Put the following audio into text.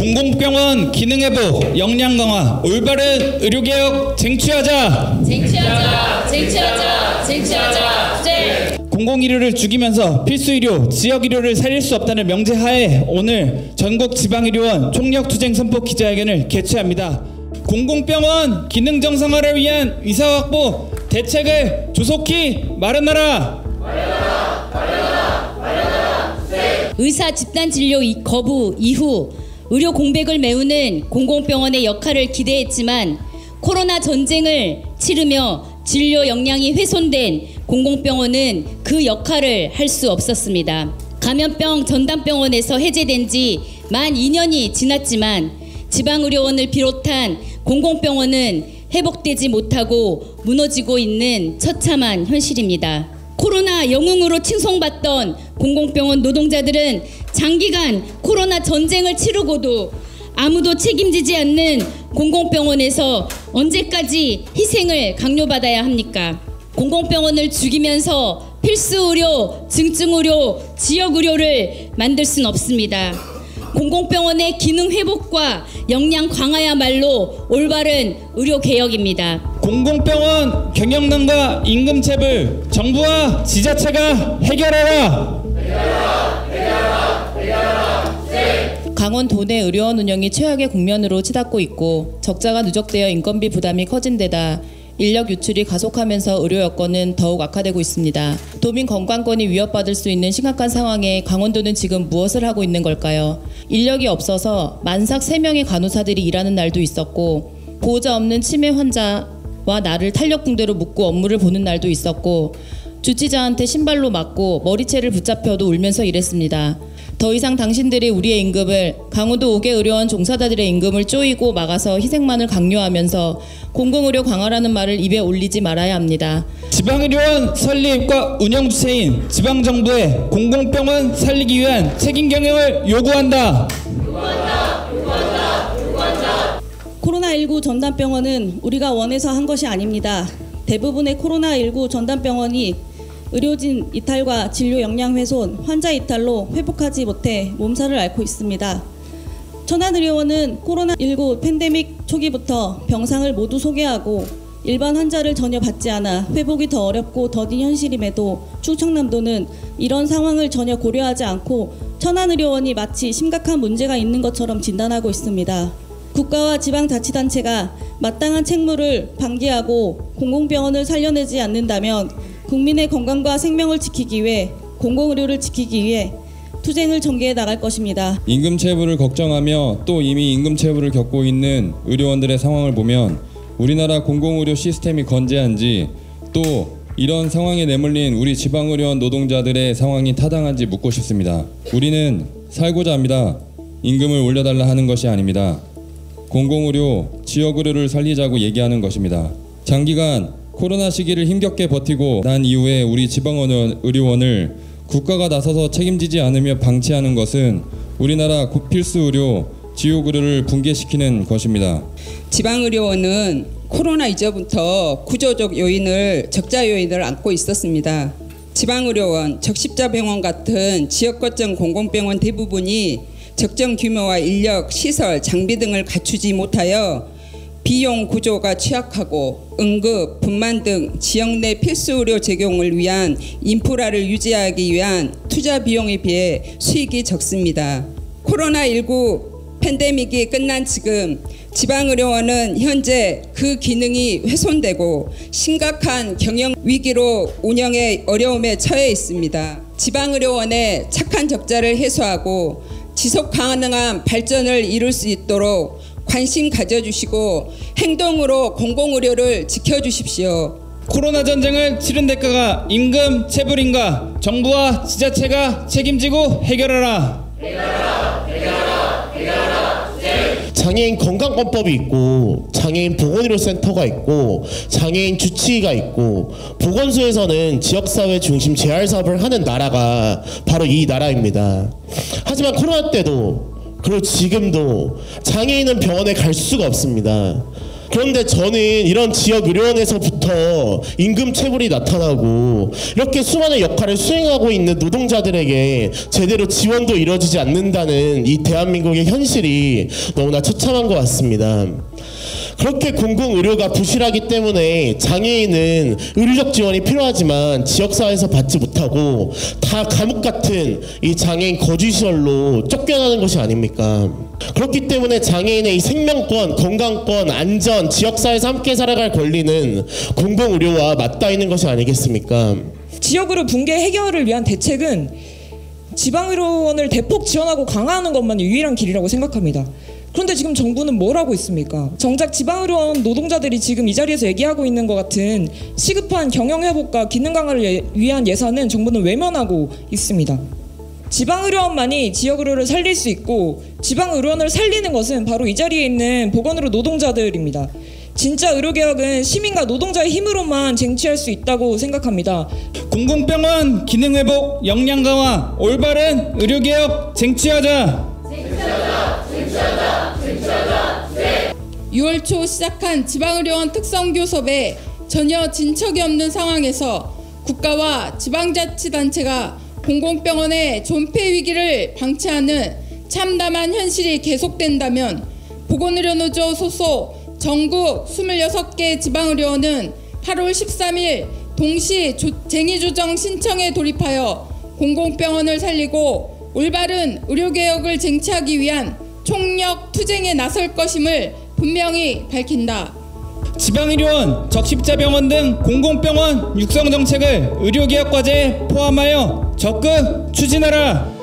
공공병원 기능 회복, 역량 강화, 올바른 의료개혁 쟁취하자. 쟁취하자. 공공의료를 죽이면서 필수의료, 지역의료를 살릴 수 없다는 명제하에 오늘 전국 지방의료원 총력투쟁 선포 기자회견을 개최합니다. 공공병원 기능 정상화를 위한 의사 확보 대책을 조속히 마련하라. 의사 집단 진료 거부 이후 의료 공백을 메우는 공공병원의 역할을 기대했지만 코로나 전쟁을 치르며 진료 역량이 훼손된 공공병원은 그 역할을 할 수 없었습니다. 감염병 전담병원에서 해제된 지 만 2년이 지났지만 지방의료원을 비롯한 공공병원은 회복되지 못하고 무너지고 있는 처참한 현실입니다. 코로나 영웅으로 칭송받던 공공병원 노동자들은 장기간 코로나 전쟁을 치르고도 아무도 책임지지 않는 공공병원에서 언제까지 희생을 강요받아야 합니까? 공공병원을 죽이면서 필수의료, 증증의료, 지역의료를 만들 수는 없습니다. 공공병원의 기능 회복과 역량 강화야말로 올바른 의료개혁입니다. 공공병원 경영난과 임금체불 정부와 지자체가 해결하라. 강원 도내 의료원 운영이 최악의 국면으로 치닫고 있고 적자가 누적되어 인건비 부담이 커진 데다 인력 유출이 가속하면서 의료 여건은 더욱 악화되고 있습니다. 도민 건강권이 위협받을 수 있는 심각한 상황에 강원도는 지금 무엇을 하고 있는 걸까요? 인력이 없어서 만삭 3명의 간호사들이 일하는 날도 있었고 보호자 없는 치매 환자와 나를 탄력붕대로 묶고 업무를 보는 날도 있었고 주치자한테 신발로 맞고 머리채를 붙잡혀도 울면서 일했습니다. 더 이상 당신들이 우리의 임금을 강원도 5개 의료원 종사자들의 임금을 쪼이고 막아서 희생만을 강요하면서 공공의료 강화라는 말을 입에 올리지 말아야 합니다. 지방의료원 설립과 운영 주체인 지방정부의 공공병원 살리기 위한 책임 경영을 요구한다. 코로나19 전담병원은 우리가 원해서 한 것이 아닙니다. 대부분의 코로나19 전담병원이 의료진 이탈과 진료 역량 훼손, 환자 이탈로 회복하지 못해 몸살을 앓고 있습니다. 천안의료원은 코로나19 팬데믹 초기부터 병상을 모두 소개하고 일반 환자를 전혀 받지 않아 회복이 더 어렵고 더딘 현실임에도 충청남도는 이런 상황을 전혀 고려하지 않고 천안의료원이 마치 심각한 문제가 있는 것처럼 진단하고 있습니다. 국가와 지방자치단체가 마땅한 책무를 방기하고 공공병원을 살려내지 않는다면 국민의 건강과 생명을 지키기 위해 공공의료를 지키기 위해 투쟁을 전개해 나갈 것입니다. 임금체불을 걱정하며 또 이미 임금체불을 겪고 있는 의료원들의 상황을 보면 우리나라 공공의료 시스템이 건재한지 또 이런 상황에 내몰린 우리 지방의료원 노동자들의 상황이 타당한지 묻고 싶습니다. 우리는 살고자 합니다. 임금을 올려달라 하는 것이 아닙니다. 공공의료, 지역의료를 살리자고 얘기하는 것입니다. 장기간 코로나 시기를 힘겹게 버티고 난 이후에 우리 지방의료원을 국가가 나서서 책임지지 않으며 방치하는 것은 우리나라 필수 의료, 지역 의료를 붕괴시키는 것입니다. 지방의료원은 코로나 이전부터 구조적 요인을 적자 요인을 안고 있었습니다. 지방의료원, 적십자병원 같은 지역 거점 공공병원 대부분이 적정 규모와 인력, 시설, 장비 등을 갖추지 못하여 비용 구조가 취약하고 응급, 분만 등 지역 내 필수 의료 제공을 위한 인프라를 유지하기 위한 투자 비용에 비해 수익이 적습니다. 코로나19 팬데믹이 끝난 지금 지방의료원은 현재 그 기능이 훼손되고 심각한 경영 위기로 운영의 어려움에 처해 있습니다. 지방의료원의 착한 적자를 해소하고 지속 가능한 발전을 이룰 수 있도록 관심 가져주시고 행동으로 공공의료를 지켜주십시오. 코로나 전쟁을 치른 대가가 임금 체불인가? 정부와 지자체가 책임지고 해결하라. 장애인 건강권법이 있고 장애인 보건의료센터가 있고 장애인 주치의가 있고 보건소에서는 지역사회 중심 재활사업을 하는 나라가 바로 이 나라입니다. 하지만 코로나 때도 그리고 지금도 장애인은 병원에 갈 수가 없습니다. 그런데 저는 이런 지역 의료원에서부터 임금 체불이 나타나고 이렇게 수많은 역할을 수행하고 있는 노동자들에게 제대로 지원도 이루어지지 않는다는 이 대한민국의 현실이 너무나 처참한 것 같습니다. 그렇게 공공의료가 부실하기 때문에 장애인은 의료적 지원이 필요하지만 지역사회에서 받지 못하고 다 감옥 같은 이 장애인 거주시설로 쫓겨나는 것이 아닙니까? 그렇기 때문에 장애인의 이 생명권, 건강권, 안전, 지역사회에서 함께 살아갈 권리는 공공의료와 맞닿아 있는 것이 아니겠습니까? 지역의료 붕괴 해결을 위한 대책은 지방의료원을 대폭 지원하고 강화하는 것만 유일한 길이라고 생각합니다. 그런데 지금 정부는 뭘 하고 있습니까? 정작 지방의료원 노동자들이 지금 이 자리에서 얘기하고 있는 것 같은 시급한 경영회복과 기능 강화를 위한 예산은 정부는 외면하고 있습니다. 지방의료원만이 지역의료를 살릴 수 있고 지방의료원을 살리는 것은 바로 이 자리에 있는 보건의료 노동자들입니다. 진짜 의료개혁은 시민과 노동자의 힘으로만 쟁취할 수 있다고 생각합니다. 공공병원 기능회복, 역량 강화, 올바른 의료개혁 쟁취하자. 6월 초 시작한 지방의료원 특성교섭에 전혀 진척이 없는 상황에서 국가와 지방자치단체가 공공병원의 존폐 위기를 방치하는 참담한 현실이 계속된다면 보건의료노조 소속 전국 26개 지방의료원은 8월 13일 동시 쟁의조정 신청에 돌입하여 공공병원을 살리고 올바른 의료개혁을 쟁취하기 위한 총력 투쟁에 나설 것임을 분명히 밝힌다. 지방의료원, 적십자병원 등 공공병원 육성 정책을 의료개혁 과제에 포함하여 적극 추진하라.